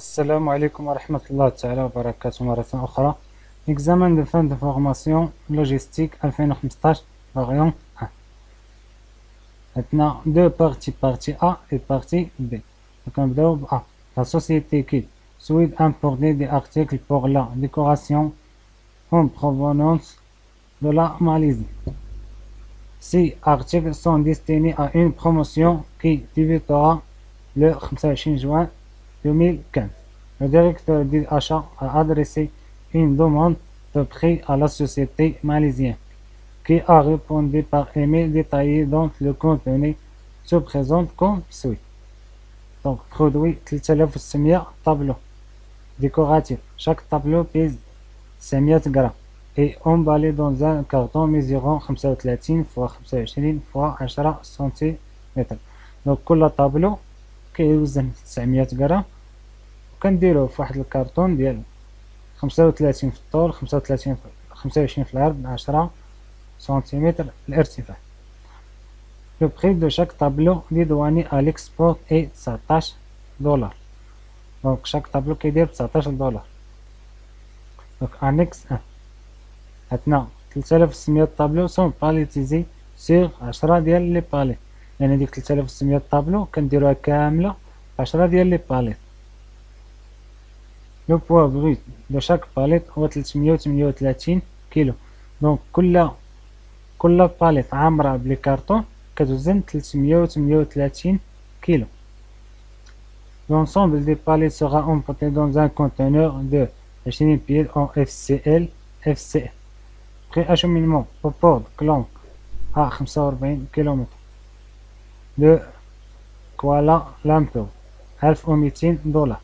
السلام عليكم ورحمة الله تعالى وبركاته مرة أخرى. Examen de fin de formation logistique 2015 variant 1. Maintenant, deux parties, partie A et partie B. Donc, on va A. La société qui souhaite importer des articles pour la décoration en provenance de la Malaisie. Ces articles sont destinés à une promotion qui débutera le 25 juin 2015. Le directeur des achats a adressé une demande de prix à la société malaisienne, qui a répondu par email détaillé dont le contenu se présente comme suit. Donc, produit 3600 tableaux décoratifs. Chaque tableau pèse 500 grammes et emballé dans un carton mesurant 35 x 25 x 10 سنتيمتر. دونك كل طابلو كيوزن 900 غرام، وكنديروه في واحد الكارطون ديال 35 في الطول، 25 في العرض، 10 سنتيمتر الارتفاع. لو بري دو شاك طابلو ديدواني à l'export est 19 دولار. دونك شاك طابلو كيدير 19 دولار. دونك انكس 1. Maintenant 3600 طابلو سون باليتيزي سيغ 10 ديال لي باليت، يعني ديك 3600 طابلو كنديروها كاملة 10 ديال لي باليت. لو بوا بروت دو شاك باليت هو 338 كيلو. دونك كل باليت عامرة بلي كارطون كتوزن 338 كيلو. L'ensemble des palettes sera emporté dans un conteneur de 20 pieds en FCL FCE. Prix acheminement au port de Klang à 45 km de Kuala Lumpur 1200 دولار.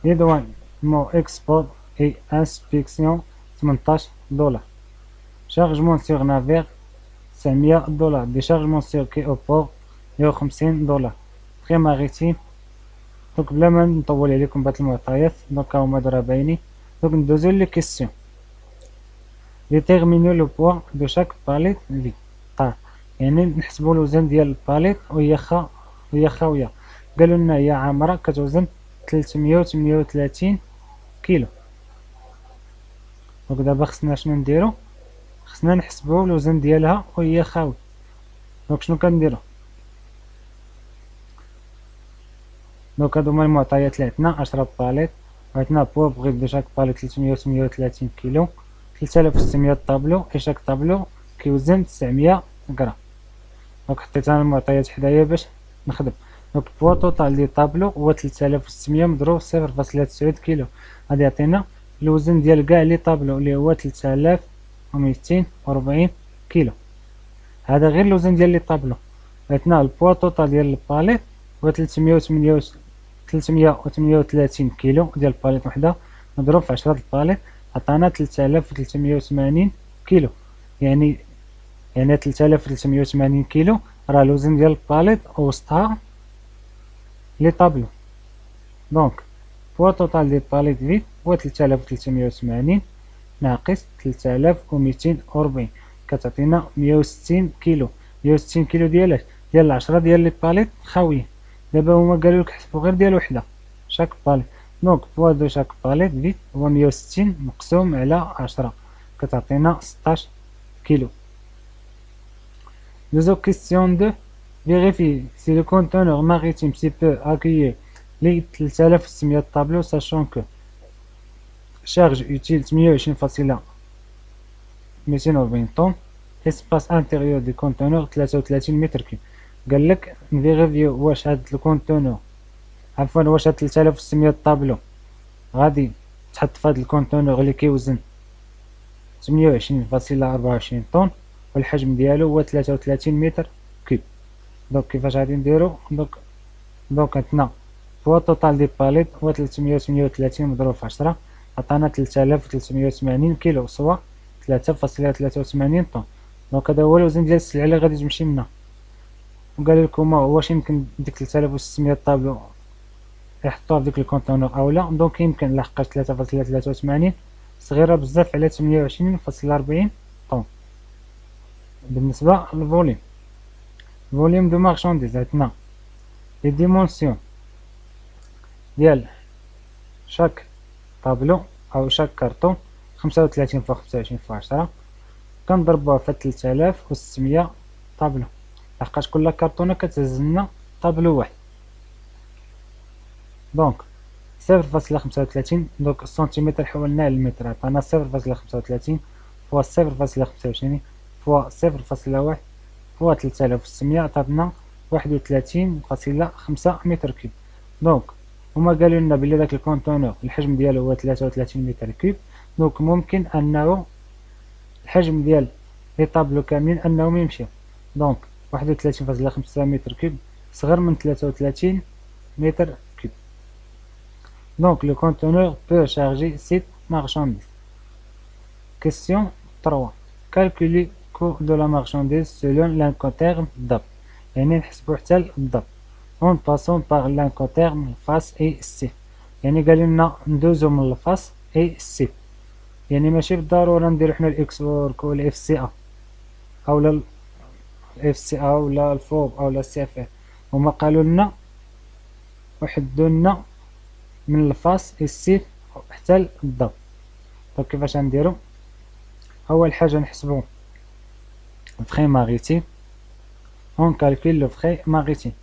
Les douanes, mot export et inspection 18 دولار. Chargement sur navire 500 دولار. Déchargement sur quai au port 150 دولار. Frais maritime. دونك بلا ما نطول عليكم بهاد المعطيات، دونك هما ضربيني. دونك ندوزو لي كيسيون. Déterminer le poids de chaque palette vide. يعني نحسبوا الوزن ديال الباليت وهي خاوية. قالوا لنا هي عامرة كتوزن 338 كيلو. دونك دابا خصنا شنو نديرو؟ خصنا نحسبوا الوزن ديالها وهي خاوية. دونك شنو كنديرو؟ دونك هادو هما المعطيات اللي عندنا. 10 باليت، عندنا بوا بغيت دو شاك باليت 338 كيلو، 3600 طابلو، اي شاك طابلو كيوزن 900 غرام. دونك حطيت انا المعطيات حدايا باش نخدم. دونك بوا توتال ديال طابلو هو 3600 مضروب 0.9 كيلو، غادي يعطينا الوزن ديال كاع لي طابلو اللي هو 3240 كيلو. هذا غير الوزن ديال لي طابلو. عندنا البوا توتال ديال الباليت هو 338 كيلو ديال الباليت وحده مضروب في 10 الباليت، عطانا 3380 كيلو. يعني 3380 كيلو راه الوزن ديال الباليت وسطها لي طابلو. دونك بوا توتال ديال الباليت فيد هو 3380 ناقص 3240 كتعطينا 160 كيلو. 160 كيلو ديال 10 ديال لي باليت خاويين. دابا هما قالوا لك حسبوا غير ديال وحده شاك باليت. دونك بوا دو شاك باليت فيد هو 160 مقسوم على 10 كتعطينا 16 كيلو. Deuxième question 2. Vérifier si le conteneur maritime peut accueillir les 3600 tableaux, sachant que charge utile 28,240 tonnes, espace intérieur du conteneur 33 متر كيوب. قال لك نفيريفيو واش هاد الكونتونور، عفوا واش هاد 3600 طابلو غادي تحط في هاد الكونتونور اللي كيوزن 28,24 طن والحجم ديالو هو 33 متر كيوب. دونك كيفاش غادي نديرو؟ دونك عندنا بوا توتال دي باليت هو 338 مضروب في 10 عطانا 3380 كيلو سوا 3.83 طن. دونك هذا هو الوزن ديال السلعه اللي غادي تمشي لنا. وقال لكم واش يمكن ديك 3600 طابلو يحطوها في ديك الكونتونور او لا. دونك يمكن لحقاش 3.83 صغيره بزاف على 28.40 طن. بالنسبه للفوليوم، فوليوم دو مارشانديز عندنا لي ديمونسيون ديال شاك طابلو أو شاك كارطون 35 فوا 25 فوا 10 كنضربوها في 3600 طابلو، لحقاش كل كرتونة كتهزلنا طابلو واحد. دونك 0.35 دونك السنتيمتر حولناه للمتر عطانا 0.35 فوا 0.25 فوا 0.1 فوا 3600 عطاتنا 31.5 متر كيوب. دونك هما قالوا لنا بلي داك الكونتونور الحجم ديالو هو 33 متر كيوب، دونك ممكن انه الحجم ديال لي طابلو كاملين انهم يمشيو. دونك 31.5 متر كيوب صغر من 33 متر كيوب. Donc le conteneur peut charger 7 marchandises. Question 3. Calculer le coût de la marchandise selon l'incoterm DAP. يعني نحسبو حتى الضب en passant par l'incoterm فاس et C. يعني قال لنا ندوزو من الفاس et C. يعني ماشي بالضرورة نديرو حنا الاكس ورك ولا الاف سي ا اولا الاف سي ا ولا الفوب اولا السي اف ار. هما قالوا لنا وحدوا لنا من الفاس السيف حتى الضب. دونك كيفاش غنديرو؟ اول حاجه نحسبو الفخي ماريتيم اون كالكول لو فخي ماريتيم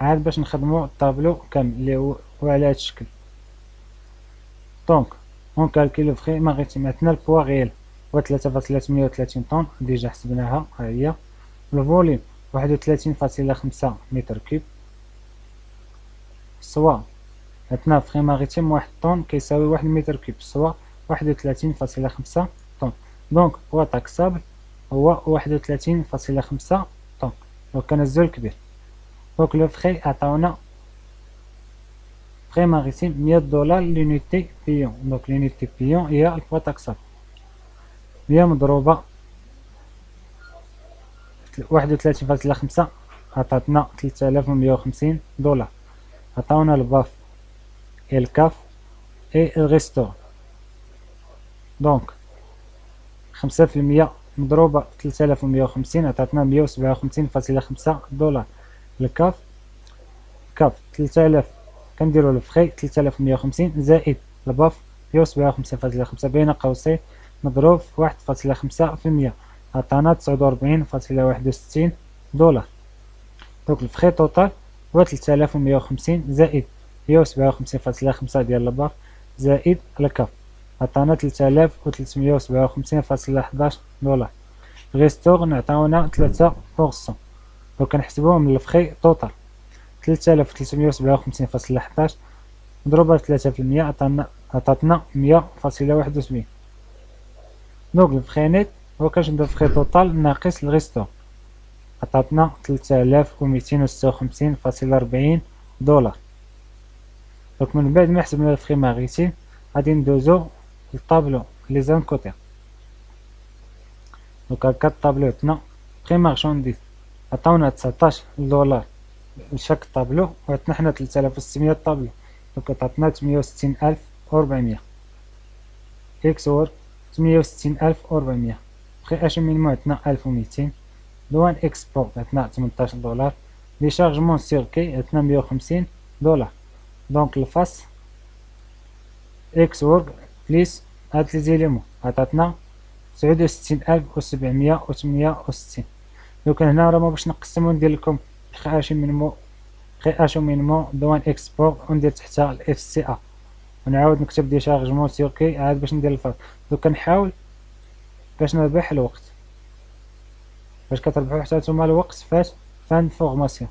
عاد باش نخدمو الطابلو كامل اللي هو على هاد الشكل. دونك اون كالكول لو فخي ماريتيم عندنا البوا ريال هو 3.38 طن ديجا حسبناها ها هي. الفوليوم 31.5 متر كيوب سوا عندنا فخي ماريتيم 1 طن كيساوي 1 متر كيوب سوا 31.5 طن. دونك هو تاكسابل هو 31.5 طن. دونك كنهزو الكبير. دونك لو فخي عطاونا فخي ماريتيم 100 دولار لونيتي بيون. دونك لونيتي بيون هي البوا تاكسابل 100 مضروبة 31.5 عطاتنا 3150 دولار. عطاونا الباف et le CAF et le restaurant. Donc 5% مضروبة في 3150 عطاتنا 157.5 دولار. الكاف 3000 كنديرو الفخي 3150 زائد الباف 157.5 بين قوسين مضروب في 1.5% عطانا 49.61 دولار. دونك الفخي توتال هو 3150 زائد 157.5 ديال الباف زائد الكاف عطانا 3357.11 دولار. الريستور نعطاونا 3%. دونك كنحسبوه من الفخي توتال 3357.11 مضروبة في 3% عطاتنا 100.71. دونك الفخي نيت هو كنشدو الفخي توتال ناقص الريستور عطاتنا 3256.40 دولار. دونك من بعد ما حسبنا الفخي ماريتيم غادي ندوزو للطابلو لي زانكوتير. دونك هاكا الطابلو عندنا فخي مارشانديز عطاونا 19 دولار لشاك طابلو وعطنا حنا 3600 طابلو. دونك عطاتنا 68,400 اكس وورك 68,400. فخي اشيمينمون عندنا 1200. دوان اكسبورت عندنا 18 دولار. لي شارجمون سيركي عندنا 150 دولار. دونك الفاس اكس وورك بليس هاد لي زيليمون عطاتنا 69,768. دونك هنا راه ما باش نقسم وندير لكم خي اشيمينمون دوان اكسبورت وندير تحتها الاف سي ا ونعاود نكتب دي شارجمون سيركي عاد باش ندير الفاس. دونك كنحاول باش نربح الوقت باش كتربحوا حتى نتوما الوقت فاش فان فورماسيون.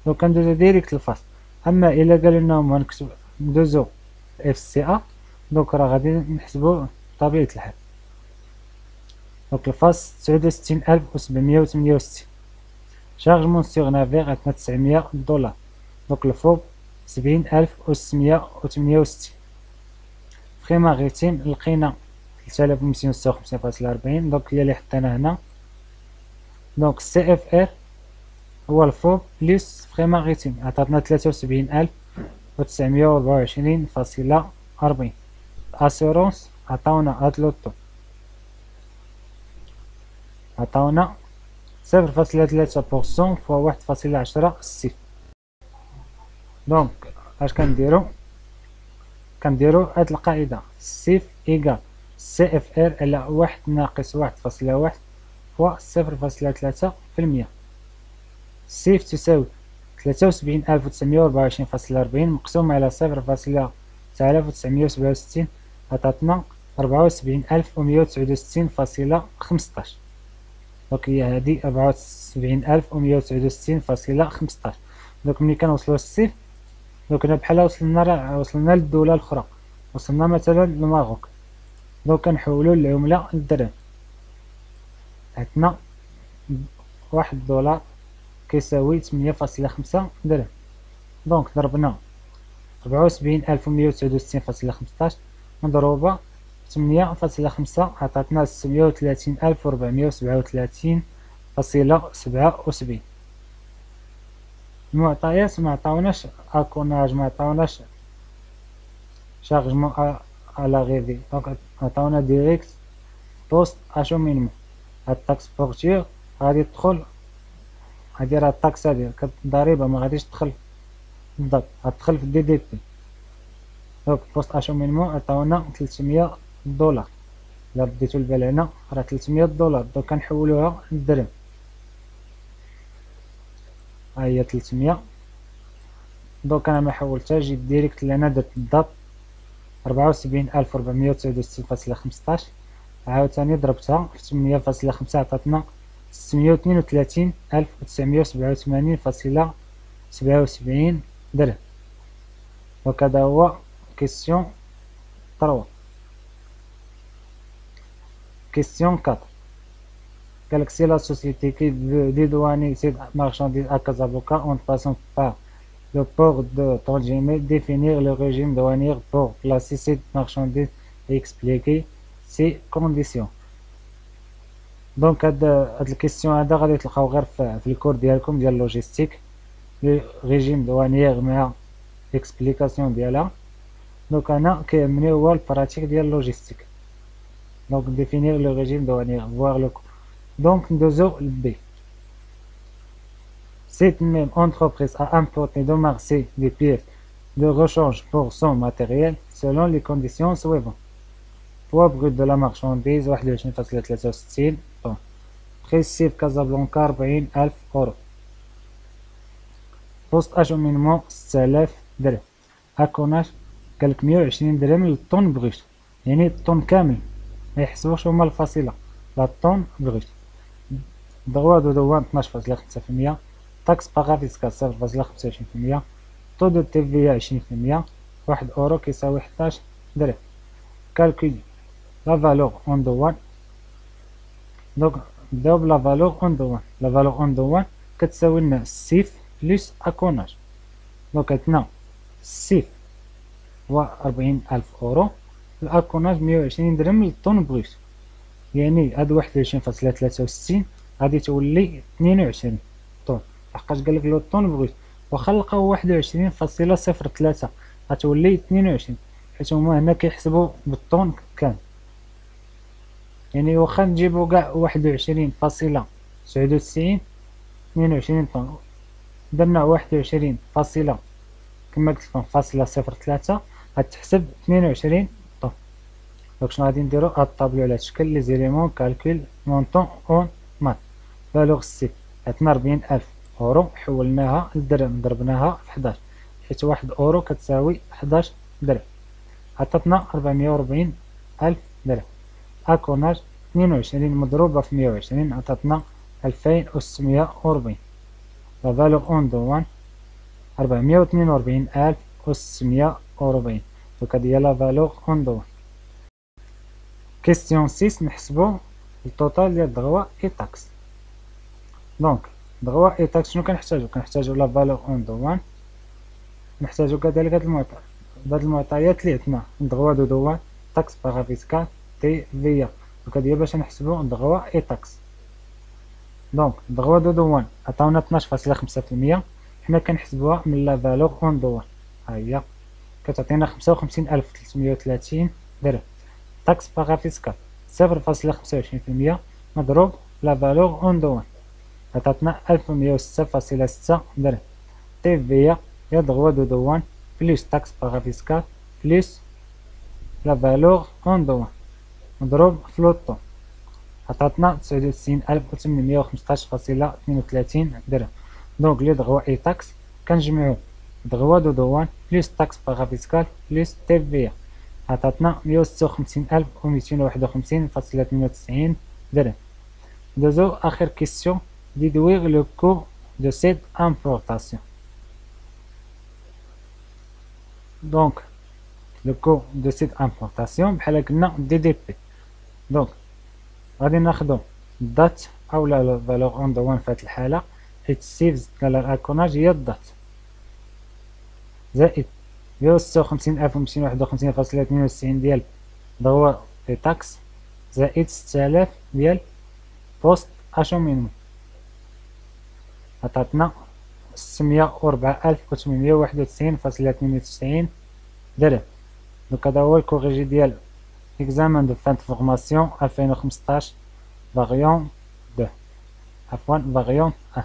دونك كندوزو ديريكت الفاس. اما الا قالوا لنا هما نكتب ندوزو اف سي ا دونك راه غادي نحسبو بطبيعة الحال. دونك الفاس 69,768. شارجمون سيغ نافير عندنا 900 دولار. دونك الفوب 70,668. فخي ماريتيم لقينا 3256.40 دونك هي اللي حطينا هنا. دونك سي اف ار هو الفوب بليس فخي ماريتيم عطاتنا 73,924.40. اسيرونس عطاونا هاد لوطو عطاونا 0.3% فوا 1.10 السيف. دونك اش كنديرو كنديرو هاد القاعدة سيف إيكال سي اف ار على 1 ناقص 1.1 فوا 0.3%. سيف تساوي 73,924.40 مقسوم على 0.9967 عطاتنا 74,169.15. دونك هي هادي 74,169.15. دونك ملي كنوصلو للصفر دونك هنا بحال وصلنا للدولة الأخرى، وصلنا مثلا للماروك، دونك كنحولو العملة للدرهم. عندنا 1 دولار كيساوي 8.5 درهم، دونك ضربنا 74,169.15 مضروبة 8.5 عطاتنا 36,437.77. المعطيات معطاوناش اكوناج، معطاوناش شارجمون الاغيفي، دونك عطاونا ديريكت بوست اشومينمون. هاد الطاكس بورتير غادي تدخل، هادي راه الطاكس هادي الضريبة ما غاديش تدخل بالضبط، غتدخل في الدي دي بي. دونك بوست اشومينمون عطاونا 300 دولار، الا بديتو البال هنا راه 300 دولار. دونك كنحولوها للدرهم، ها هي 300. دونك انا ما حولتهاش، جيت ديريكت لهنا درت بالضبط 74,469.15 عاوتاني ضربتها في 8.5 عطاتنا 632,987.77 درهم. دونك هذا هو كيسيون 3. كيسيون 4 قالك سي لا سوسيتي كي ديدواني سي مارشانديز à Casablanca en passant par le port de Tangimé définir le régime douanier pour placer cette marchandise et expliquer ses conditions. دونك هاد الكيسيون هذا غادي تلقاو غير في الكور ديالكم ديال لوجيستيك، لو ريجيم دوانيير مع اكسبليكاسيون ديالها. دونك انا كيهمني هو البراتيك ديال لوجيستيك، دونك ديفينير لو ريجيم دوانيير فوار لو. دونك ندوزو لبي. Cette même entreprise a importé de Marseille des pièces de rechange pour son matériel selon les conditions suivantes. Poids brut de la marchandise 21.63 طن. Prix CIF Casablanca 40,000 €. Poste acheminement 6000 درهم. أكوناج قالك 120 درهم للطن بغيت، يعني الطن كامل ما يحسبوش هما الفاصلة، لا الطن بغيت. droit de douane 12.5%، taxe parafiscale 0.25%، taux de TVA 20%، 1 أورو كيساوي 11 درهم. calcul la valeur en douane. دونك نبداو بلا فالور اون دوان. لا فالور اون دوان كتساوي لنا السيف بلس أكوناج. دونك عندنا السيف هو 40,000 أورو، الأكوناج 120 درهم للطن بغيت، يعني هاد 21.63 غادي تولي 22 طن، لحقاش قالك لو طن بغيت. واخا نلقاو 21.03 غتولي 22، حيت هما هنا كيحسبو بالطن كامل. يعني واخا نجيبو كاع 21.99 22 طن، درنا 21 فاصلة كما قلت لكم فاصلة 03 غتحسب 22 طن. دونك شنو غادي نديرو؟ غطابلو على هادشكل لي زيليمون كالكول مونطون اون مات. فالور سي عندنا 40,000 أورو، حولناها للدرهم ضربناها في 11 حيت 1 أورو كتساوي 11 درهم، عطاتنا 440,000 درهم. أكوناج 22 مضروبة في 120 عطاتنا 2640. لا فالور اون دوان 442,640. دونك هادي هي لا فالور اون دوان. كيستيون 6 نحسبو التوتال ديال دغوا اي تاكس. دونك دغوا اي تاكس شنو كنحتاجو؟ كنحتاجو لا فالور اون دوان، نحتاجو كذلك هاد المعطيات اللي عندنا دغوا دو دوان تاكس بارافيسكال تي فيا. دونك هادي هي باش نحسبو دغوا اي تاكس. دونك دغوا دو دوان عطاونا 12.5%، حنا كنحسبوها من لا فالور اون دوان، ها هي كتعطينا 55,330 درهم. تاكس بارافيسكال 0.25% مضروب لا فالور اون دوان عطاتنا 1106.6 درهم. تي في هي دغوا دو دوان بلس تاكس بارافيسكال بلس لا فالور اون دوان مضروب في لو طون عطاتنا 99815.32 درهم. دونك لي دغوا اي تاكس كنجمعو دغوا دو دوان بلس تاكس بارافيسكال بلس تي في عطاتنا 156251.92 درهم. دوزو اخر كيسيون déduire le coût de cette importation. Donc le coût de cette importation بحال قلنا دي دي بي. دونك غادي ناخدو الدات اولا لا فالور اون دوان في هاد الحالة حيت السيفز ديال الاكوناج هي الدات زائد 156251.92 ديال ضوا لي تاكس زائد 6000 ديال بوست اشومينمون عطاتنا 604,891.92 درهم. دونك هذا هو الكوريجي ديال اكزامان دو فان دو فورماسيون 2015 فاريون 2 عفوا فاريون 1.